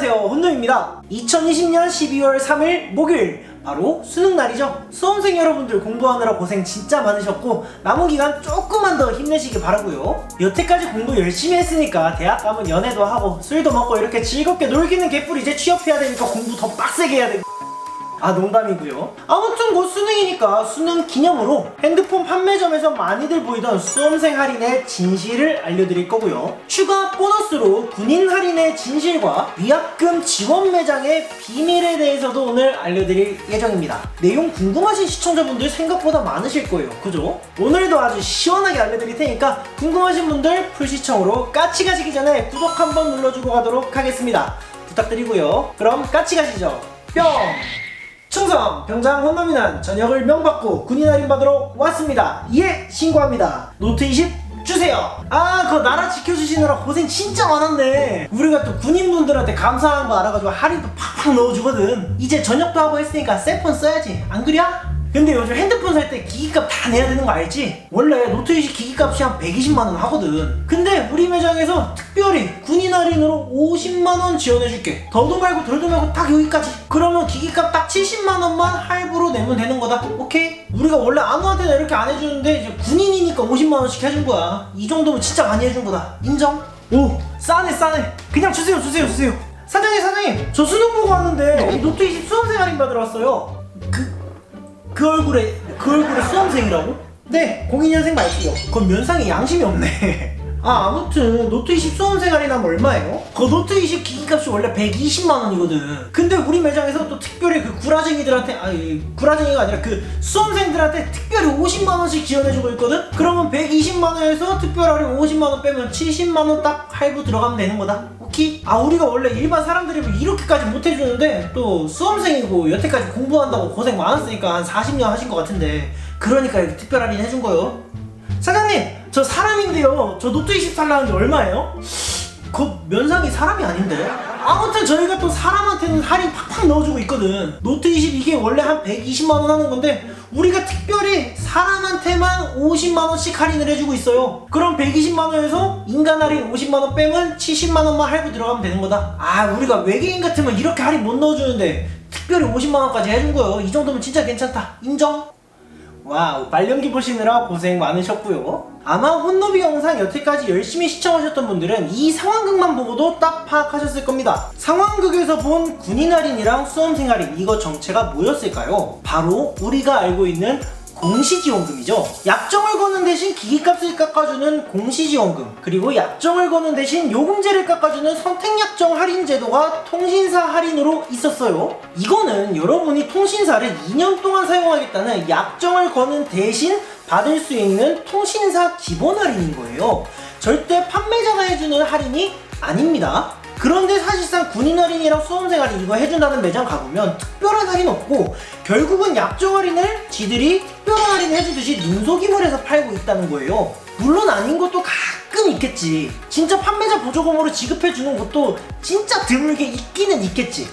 안녕하세요, 혼노입니다. 2020년 12월 3일 목요일, 바로 수능날이죠. 수험생 여러분들 공부하느라 고생 진짜 많으셨고 남은 기간 조금만 더 힘내시길 바라고요. 여태까지 공부 열심히 했으니까 대학 가면 연애도 하고 술도 먹고 이렇게 즐겁게 놀기는 개뿔. 이제 취업해야 되니까 공부 더 빡세게 해야 되고. 농담이고요. 아무튼 곧 수능이니까 수능 기념으로 핸드폰 판매점에서 많이들 보이던 수험생 할인의 진실을 알려드릴 거고요. 추가 보너스로 군인 할인의 진실과 위약금 지원 매장의 비밀에 대해서도 오늘 알려드릴 예정입니다. 내용 궁금하신 시청자분들 생각보다 많으실 거예요, 그죠? 오늘도 아주 시원하게 알려드릴 테니까 궁금하신 분들 풀시청으로 까치 가시기 전에 구독 한번 눌러주고 가도록 하겠습니다. 부탁드리고요. 그럼 까치 가시죠. 뿅! 충성! 병장 혼남이는 저녁을 명받고 군인 할인 받으러 왔습니다. 예! 신고합니다. 노트 20 주세요. 그거 나라 지켜주시느라 고생 진짜 많았네. 우리가 또 군인분들한테 감사한 거 알아가지고 할인도 팍팍 넣어주거든. 이제 전역도 하고 했으니까 새 폰 써야지. 안 그래? 근데 요즘 핸드폰 살 때 기기값 다 내야 되는 거 알지? 원래 노트 20 기기값이 한 120만원 하거든. 근데 우리 매장에서 특별히 군인 할인으로 50만원 지원해줄게. 더도 말고 덜도 말고 딱 여기까지. 그러면 기기값 딱 70만원만 할부로 내면 되는 거다. 오케이? 우리가 원래 아무한테나 이렇게 안 해주는데 이제 군인이니까 50만원씩 해준 거야. 이 정도면 진짜 많이 해준 거다. 인정? 오, 싸네. 그냥 주세요. 사장님, 저 수능 보고 왔는데 이 노트 20 수험생 할인 받으러 왔어요. 그 얼굴에 수험생이라고? 네, 02년생 말게요. 그건 면상에 양심이 없네. 아무튼 노트 20 수험생 할인하면 얼마예요? 그 노트 20 기기값이 원래 120만원이거든. 근데 우리 매장에서 또 특별히 그 구라쟁이들한테, 구라쟁이가 아니라 그 수험생들한테 특별히 50만원씩 지원해주고 있거든? 그러면 120만원에서 특별 할인 50만원 빼면 70만원 딱 할부 들어가면 되는 거다. 오케이? 우리가 원래 일반 사람들이면 이렇게까지 못 해주는데 또 수험생이고 여태까지 공부한다고 고생 많았으니까 한 40년 하신 것 같은데, 그러니까 이렇게 특별 할인 해준 거예요. 사장님, 저 사람인데요. 저 노트 20 살라는데 얼마예요? 그 면상이 사람이 아닌데? 아무튼 저희가 또 사람한테는 할인 팍팍 넣어주고 있거든. 노트 20 이게 원래 한 120만원 하는 건데 우리가 특별히 사람한테만 50만원씩 할인을 해주고 있어요. 그럼 120만원에서 인간 할인 50만원 빼면 70만원만 할부 들어가면 되는 거다. 우리가 외계인 같으면 이렇게 할인 못 넣어주는데 특별히 50만원까지 해준 거예요. 이 정도면 진짜 괜찮다. 인정? 와우, 발연기 보시느라 고생 많으셨고요. 아마 혼노비 영상 여태까지 열심히 시청하셨던 분들은 이 상황극만 보고도 딱 파악하셨을 겁니다. 상황극에서 본 군인 할인이랑 수험생 할인, 이거 정체가 뭐였을까요? 바로 우리가 알고 있는 공시지원금이죠. 약정을 거는 대신 기기값을 깎아주는 공시지원금, 그리고 약정을 거는 대신 요금제를 깎아주는 선택약정 할인 제도가 통신사 할인으로 있었어요. 이거는 여러분이 통신사를 2년 동안 사용하겠다는 약정을 거는 대신 받을 수 있는 통신사 기본 할인인 거예요. 절대 판매자가 해주는 할인이 아닙니다. 그런데 사실상 군인 할인이랑 수험생 할인 이거 해준다는 매장 가보면 특별한 할인 없고 결국은 약정 할인을 지들이 특별한 할인 해주듯이 눈속임을 해서 팔고 있다는 거예요. 물론 아닌 것도 가끔 있겠지. 진짜 판매자 보조금으로 지급해주는 것도 진짜 드물게 있기는 있겠지.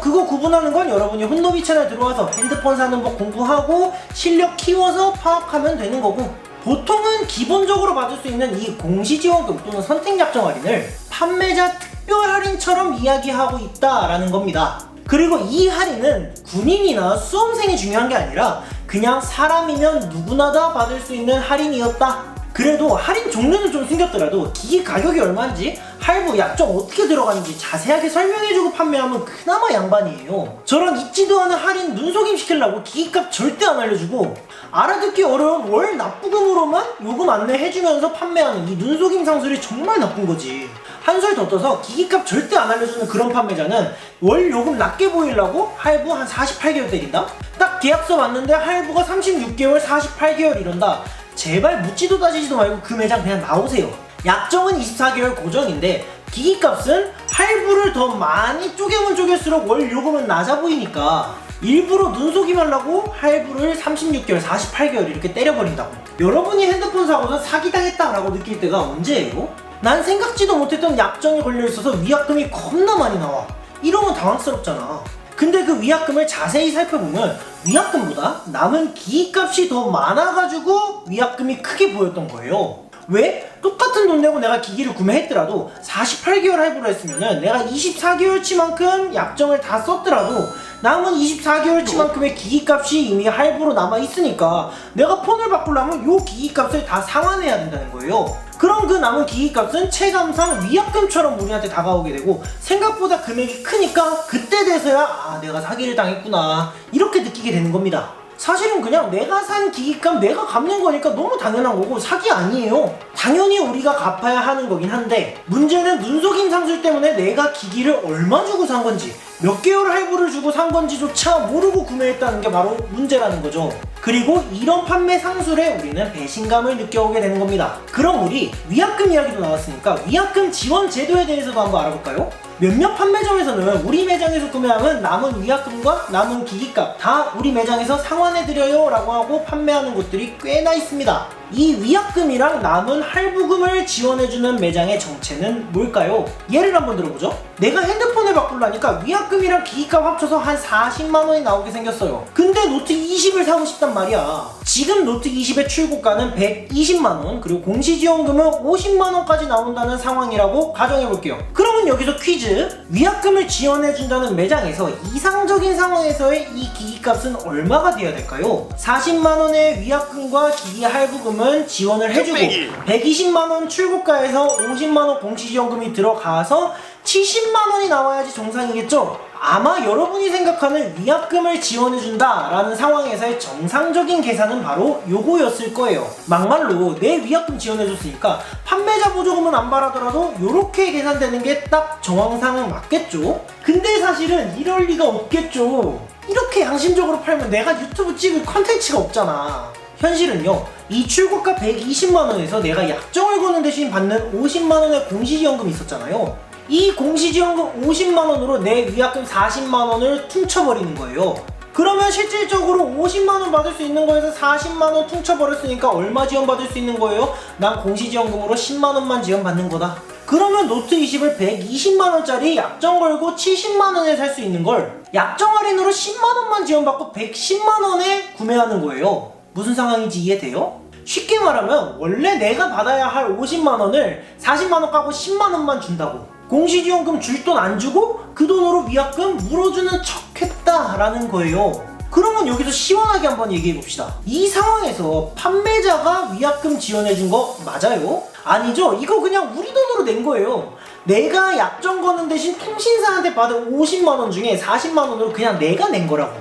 그거 구분하는 건 여러분이 혼노비 채널 들어와서 핸드폰 사는 법 공부하고 실력 키워서 파악하면 되는 거고, 보통은 기본적으로 받을 수 있는 이 공시지원금 또는 선택약정 할인을 판매자 특별 할인처럼 이야기하고 있다라는 겁니다. 그리고 이 할인은 군인이나 수험생이 중요한 게 아니라 그냥 사람이면 누구나 다 받을 수 있는 할인이었다. 그래도 할인 종류는 좀 숨겼더라도 기기 가격이 얼마인지, 할부, 약정 어떻게 들어가는지 자세하게 설명해주고 판매하면 그나마 양반이에요. 저런 있지도 않은 할인 눈속임 시키려고 기기값 절대 안 알려주고 알아듣기 어려운 월 납부금으로만 요금 안내해주면서 판매하는 이 눈속임 상술이 정말 나쁜 거지. 한술 더 떠서 기기값 절대 안 알려주는 그런 판매자는 월 요금 낮게 보이려고 할부 한 48개월 때린다? 딱 계약서 왔는데 할부가 36개월 48개월 이런다. 제발 묻지도 따지지도 말고 그 매장 그냥 나오세요. 약정은 24개월 고정인데 기기값은 할부를 더 많이 쪼개면 쪼갤수록 월 요금은 낮아 보이니까 일부러 눈속임 하려고 할부를 36개월 48개월 이렇게 때려버린다고. 여러분이 핸드폰 사고서 사기당했다라고 느낄 때가 언제예요? 난 생각지도 못했던 약정이 걸려있어서 위약금이 겁나 많이 나와. 이러면 당황스럽잖아. 근데 그 위약금을 자세히 살펴보면 위약금보다 남은 기기값이 더 많아가지고 위약금이 크게 보였던 거예요. 왜? 똑같은 돈 내고 내가 기기를 구매했더라도 48개월 할부로 했으면은 내가 24개월치만큼 약정을 다 썼더라도 남은 24개월치만큼의 기기값이 이미 할부로 남아있으니까 내가 폰을 바꾸려면 요 기기값을 다 상환해야 된다는 거예요. 그럼 그 남은 기기값은 체감상 위약금처럼 우리한테 다가오게 되고 생각보다 금액이 크니까 그때 돼서야 아 내가 사기를 당했구나 이렇게 느끼게 되는 겁니다. 사실은 그냥 내가 산 기기값 내가 갚는 거니까 너무 당연한 거고 사기 아니에요. 당연히 우리가 갚아야 하는 거긴 한데 문제는 눈속임 상술 때문에 내가 기기를 얼마 주고 산 건지 몇 개월 할부를 주고 산 건지조차 모르고 구매했다는 게 바로 문제라는 거죠. 그리고 이런 판매 상술에 우리는 배신감을 느껴오게 되는 겁니다. 그럼 우리 위약금 이야기도 나왔으니까 위약금 지원 제도에 대해서도 한번 알아볼까요? 몇몇 판매점에서는 우리 매장에서 구매하면 남은 위약금과 남은 기기값 다 우리 매장에서 상환해드려요 라고 하고 판매하는 곳들이 꽤나 있습니다. 이 위약금이랑 남은 할부금을 지원해주는 매장의 정체는 뭘까요? 예를 한번 들어보죠. 내가 핸드폰을 바꾸려니까 위약금이랑 기기값 합쳐서 한 40만원이 나오게 생겼어요. 근데 노트 20을 사고 싶단 말이야. 지금 노트 20의 출고가는 120만원 그리고 공시지원금은 50만원까지 나온다는 상황이라고 가정해볼게요. 그러면 여기서 퀴즈. 위약금을 지원해준다는 매장에서 이상적인 상황에서의 이 기기값은 얼마가 돼야 될까요? 40만원의 위약금과 기기 할부금은 지원을 해주고 120만원 출고가에서 50만원 공시지원금이 들어가서 70만원이 나와야지 정상이겠죠? 아마 여러분이 생각하는 위약금을 지원해준다 라는 상황에서의 정상적인 계산은 바로 요거였을 거예요. 막말로 내 위약금 지원해줬으니까 판매자 보조금은 안 받아더라도 요렇게 계산되는 게 딱 정황상 맞겠죠? 근데 사실은 이럴 리가 없겠죠. 이렇게 양심적으로 팔면 내가 유튜브 찍을 컨텐츠가 없잖아. 현실은요, 이 출고가 120만원에서 내가 약정을 거는 대신 받는 50만원의 공시지원금이 있었잖아요. 이 공시지원금 50만원으로 내 위약금 40만원을 퉁쳐버리는 거예요. 그러면 실질적으로 50만원 받을 수 있는 거에서 40만원 퉁쳐버렸으니까 얼마 지원받을 수 있는 거예요? 난 공시지원금으로 10만원만 지원받는 거다. 그러면 노트 20을 120만원짜리 약정 걸고 70만원에 살 수 있는 걸 약정 할인으로 10만원만 지원받고 110만원에 구매하는 거예요. 무슨 상황인지 이해돼요? 쉽게 말하면 원래 내가 받아야 할 50만원을 40만원 까고 10만원만 준다고. 공시지원금 줄 돈 안 주고 그 돈으로 위약금 물어주는 척 했다라는 거예요. 그러면 여기서 시원하게 한번 얘기해봅시다. 이 상황에서 판매자가 위약금 지원해준 거 맞아요? 아니죠? 이거 그냥 우리 돈으로 낸 거예요. 내가 약정 거는 대신 통신사한테 받은 50만원 중에 40만원으로 그냥 내가 낸 거라고.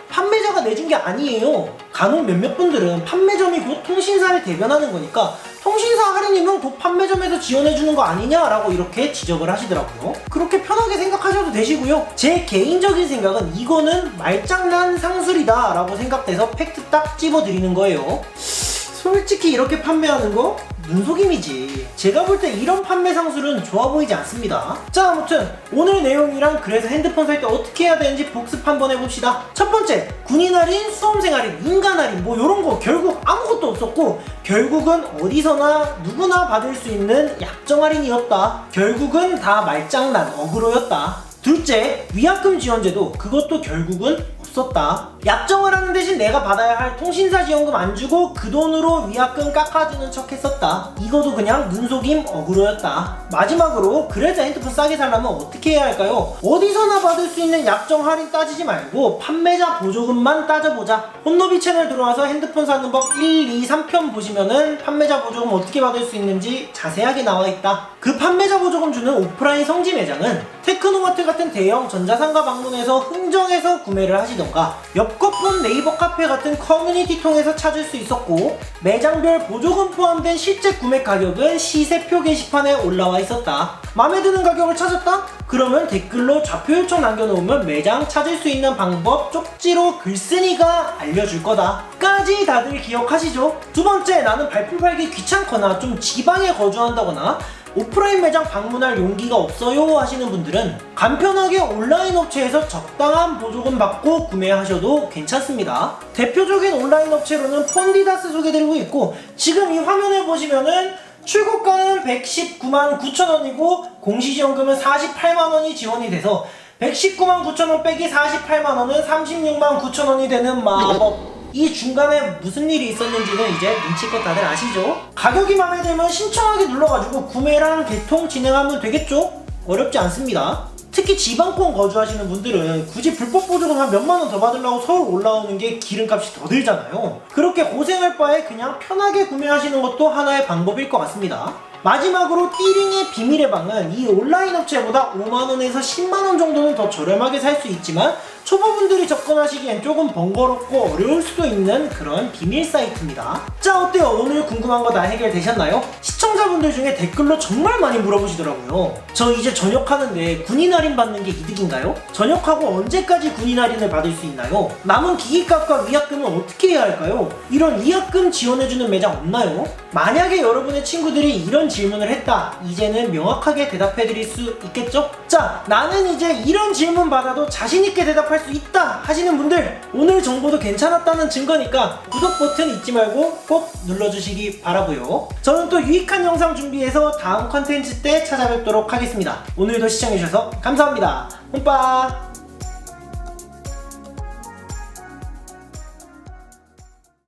판매자가 내준 게 아니에요. 간혹 몇몇 분들은 판매점이 곧 통신사를 대변하는 거니까 통신사 할인이면 곧 판매점에서 지원해주는 거 아니냐라고 이렇게 지적을 하시더라고요. 그렇게 편하게 생각하셔도 되시고요. 제 개인적인 생각은 이거는 말장난 상술이다 라고 생각돼서 팩트 딱 집어드리는 거예요. 솔직히 이렇게 판매하는 거 눈속임이지. 제가 볼 때 이런 판매 상술은 좋아 보이지 않습니다. 자, 아무튼 오늘 내용이랑 그래서 핸드폰 살 때 어떻게 해야 되는지 복습 한번 해봅시다. 첫 번째, 군인 할인, 수험생 할인, 인간 할인 뭐 요런 거 결국 아무것도 없었고 결국은 어디서나 누구나 받을 수 있는 약정 할인이었다. 결국은 다 말장난, 어그로였다. 둘째, 위약금 지원제도 그것도 결국은 없었다. 약정을 하는 대신 내가 받아야 할 통신사 지원금 안 주고 그 돈으로 위약금 깎아주는 척 했었다. 이것도 그냥 눈속임 어그로였다. 마지막으로 그래서 핸드폰 싸게 살려면 어떻게 해야 할까요? 어디서나 받을 수 있는 약정 할인 따지지 말고 판매자 보조금만 따져보자. 혼노비 채널 들어와서 핸드폰 사는 법 1, 2, 3편 보시면은 판매자 보조금 어떻게 받을 수 있는지 자세하게 나와있다. 그 판매자 보조금 주는 오프라인 성지 매장은 테크노마트 같은 대형 전자상가 방문해서 흥정해서 구매를 하시던가 옆거품 네이버 카페 같은 커뮤니티 통해서 찾을 수 있었고 매장별 보조금 포함된 실제 구매 가격은 시세표 게시판에 올라와 있었다. 마음에 드는 가격을 찾았다? 그러면 댓글로 좌표 요청 남겨놓으면 매장 찾을 수 있는 방법 쪽지로 글쓴이가 알려줄 거다 까지 다들 기억하시죠? 두 번째, 나는 발품 팔기 귀찮거나 좀 지방에 거주한다거나 오프라인 매장 방문할 용기가 없어요 하시는 분들은 간편하게 온라인 업체에서 적당한 보조금 받고 구매하셔도 괜찮습니다. 대표적인 온라인 업체로는 폰디다스 소개드리고 있고 지금 이 화면을 보시면은 출고가는 119만 9천원이고 공시지원금은 48만원이 지원이 돼서 119만 9천원 빼기 48만원은 36만 9천원이 되는 마법 이 중간에 무슨 일이 있었는지는 이제 눈치껏 다들 아시죠? 가격이 마음에 들면 신청하기 눌러가지고 구매랑 개통 진행하면 되겠죠? 어렵지 않습니다. 특히 지방권 거주하시는 분들은 굳이 불법 보조금 한 몇만 원 더 받으려고 서울 올라오는 게 기름값이 더 들잖아요. 그렇게 고생할 바에 그냥 편하게 구매하시는 것도 하나의 방법일 것 같습니다. 마지막으로 띠링의 비밀의 방은 이 온라인 업체보다 5만원에서 10만원 정도는 더 저렴하게 살 수 있지만 초보분들이 접근하시기엔 조금 번거롭고 어려울 수도 있는 그런 비밀 사이트입니다. 자, 어때요? 오늘 궁금한 거 다 해결되셨나요? 시청자분들 중에 댓글로 정말 많이 물어보시더라고요. 저 이제 전역하는데 군인 할인 받는 게 이득인가요? 전역하고 언제까지 군인 할인을 받을 수 있나요? 남은 기기값과 위약금은 어떻게 해야 할까요? 이런 위약금 지원해주는 매장 없나요? 만약에 여러분의 친구들이 이런 질문을 했다, 이제는 명확하게 대답해드릴 수 있겠죠? 자, 나는 이제 이런 질문 받아도 자신있게 대답할 수 있다 하시는 분들, 오늘 정보도 괜찮았다는 증거니까 구독 버튼 잊지 말고 꼭 눌러주시기 바라고요. 저는 또 유익한 영상 준비해서 다음 컨텐츠 때 찾아뵙도록 하겠습니다. 오늘도 시청해주셔서 감사합니다. 홈빠.